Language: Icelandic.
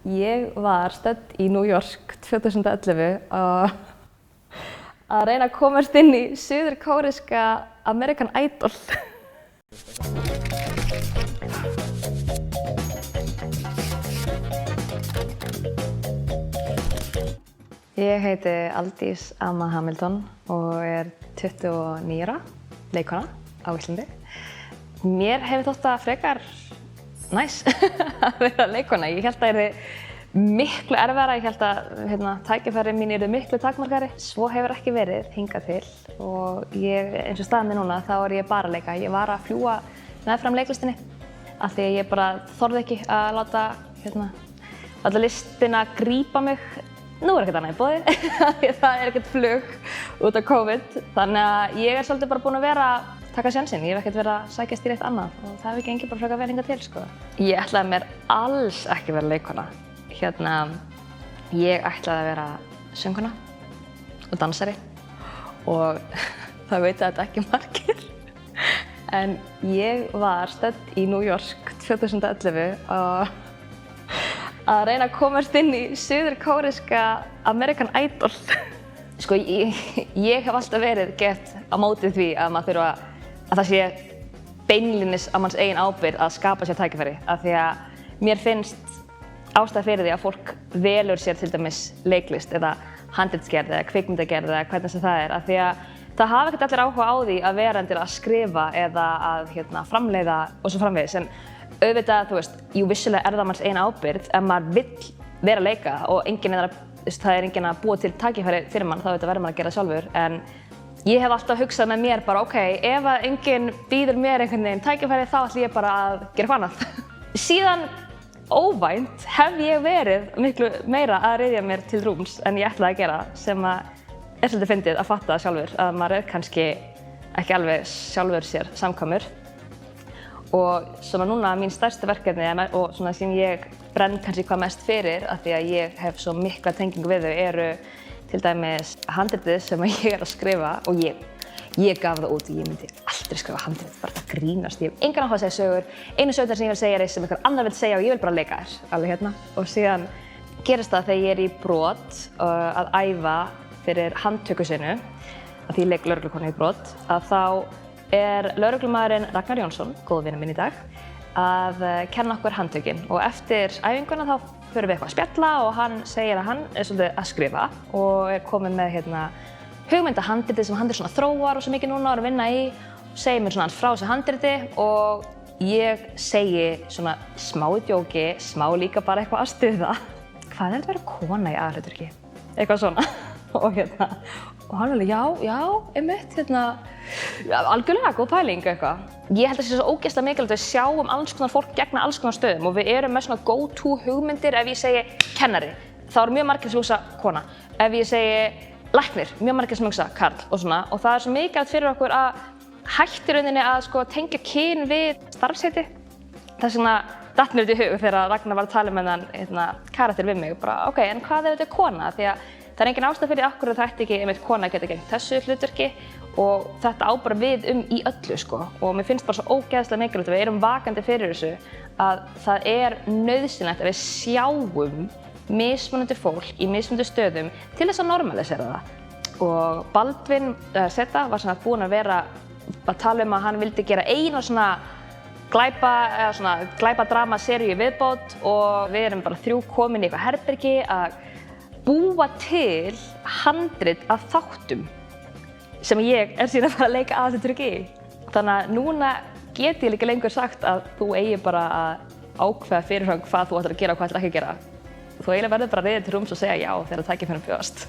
Ég var stödd í New York 2011 að reyna að komast inn í suður-kóreska American Idol. Ég heiti Aldís Amma Hamilton og er 29 ára, leikkona á Íslandi. Mér hefur þótt það frekar næs að vera leikkona. Ég hélt að það yrði miklu erfiðara, ég hélt að tækifæri mín yrðu miklu takmarkari. Svo hefur ekki verið hingað til og eins og staðan er núna þá er ég bara að leika. Ég var að fljúga meðfram leiklistinni af því að ég bara þorði ekki að láta alla listina grípa mig. Nú er ekkert annað í boði, það er ekkert flug út af COVID. Þannig að ég er svolítið bara búin að vera að taka sjansinn. Ég hef ekkert verið að sækjast í neitt annað og það hefur gengið bara frekar vel hingað til, sko. Ég ætlaði mér alls ekki að vera leikkona. Ég ætlaði að vera söngkona og dansari og það veit þetta ekki margir. En ég var stödd í New York 2011 að reyna að komast inn í suður-kóreska American Idol. Sko, ég hef alltaf verið gett á móti því að maður þurfa að það sé beinlínis á manns eigin ábyrgð að skapa sér tækifæri. Af því að mér finnst ástæða fyrir því að fólk velur sér til dæmis leiklist eða handritsgerð eða kvikmyndagerð eða hvernig sem það er. Af því að það hafa ekkert allir áhuga á því að vera endilega að skrifa eða að framleiða og svo framvegis. En auðvitað, jú vissulega er það manns eigin ábyrgð ef maður vill vera að leika og það er enginn að búa til tækifæri fyrir mann, þá verður maður að gera það sjálfur. En ég hef alltaf hugsað með mér bara, ok, ef að enginn býður mér einhvern veginn tækifæri þá ætla ég bara að gera eitthvað annað. Síðan óvænt hef ég verið miklu meira að ryðja mér til rúms en ég ætlaði að gera, sem er svolítið fyndið að fatta sjálfur, að maður er kannski ekki alveg sjálfur sér samkvæmur. Og svona núna mín stærsta verkefni og svona sem ég brenn kannski hvað mest fyrir af því að ég hef svo mikla tengingu við þau eru til dæmis handritið sem ég er að skrifa og ég gaf það út og ég myndi aldrei skrifa handrit, bara það grínast. Ég hef engan áhuga að segja sögur, einu sögurnar sem ég vil segja er sem einhver annar vil segja og ég vil bara leika þér, alveg hérna. Og síðan gerist það þegar ég er í brot að æfa fyrir handtöku sinu, að því ég leik lögreglukonu í brot, að þá er lögreglumaðurinn Ragnar Jónsson, góður vinur minn í dag, að kenna okkur handtökin. Og eftir æfinguna þá förum við eitthvað að spjalla og hann segir að hann er svolítið að skrifa og er kominn með hugmyndahandriti sem hann er svona þróar og svo mikið núna og er að vinna í og segir mér svona frá þessu handriti og ég segi svona smá í djóki, smá líka bara eitthvað að stuða. Hvað er þetta að vera kona í aðalhlutverki? Eitthvað svona. Og hann alveg, já, einmitt, algjörlega góð pæling eitthvað. Ég held að það sé svo ógeðslega mikilvægt að við sjáum alls konar fólk gegna alls konar stöðum og við erum með svona go-to hugmyndir. Ef ég segi kennari, þá eru mjög margir sem hugsa kona. Ef ég segi læknir, mjög margir sem hugsa karl og svona. Og það er svo mikilvægt fyrir okkur að hætta í rauninni að tengja kyn við starfsheiti. Þess vegna datt mér þetta í hug þegar Ragnar var að tala með þann karakter við mig. Bara, ok, en hvað ef þetta er kona? Því að það er engin ástæða fyrir okkur að það ætti ekki einmitt kona að geta gegnt þessu hlutverki og þetta á bara við í öllu, sko. Og mér finnst bara svo ógeðslega mikilvægt að við erum vakandi fyrir þessu að það er nauðsynlegt að við sjáum mismunandi fólk í mismunandi stöðum til þess að normalisera það. Og Baldvin Zeta var svona búinn að vera að tala um að hann vildi gera eina svona glæpadrama seríu viðbót og við erum bara 3 komin í eitthvað herbergi að búa til handrit af þáttum sem ég er síðan að fara að leika aðalhlutverk í. Þannig að núna get ég líka lengur sagt að þú eigi bara að ákveða fyrirfram hvað þú ætlar að gera og hvað ætlar ekki að gera. Þú eiginlega verður bara reiður til rúms og segja já þegar tækifærin bjóðast.